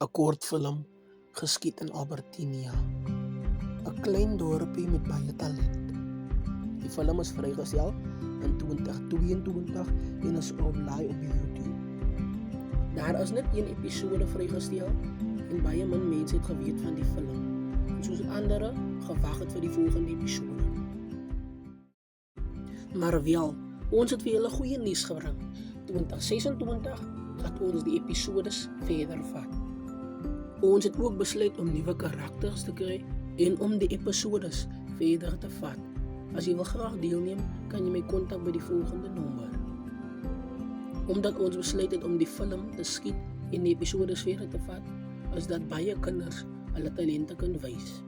'n kortfilm geskied in Albertinia, 'n klein dorpie met baie talent. Die film is vrygestel in 2022 en is online op YouTube. Daar is net een episode vrygestel en baie min mense het geweet van die film, en soos ander gewag het vir die volgende episode. Maar wel, ons het vir julle goeie nuus gebring. 2026 gaan ons die episodes verder vat. Ons het ook besluit om nuwe karakters te kry en om die episodes verder te vat. As jy wil graag deelneem, kan jy my kontak by die volgende nommer. Omdat ons besluit het om die film te skiet en die episodes verder te vat, is dat baie kinders hulle talente kan wys.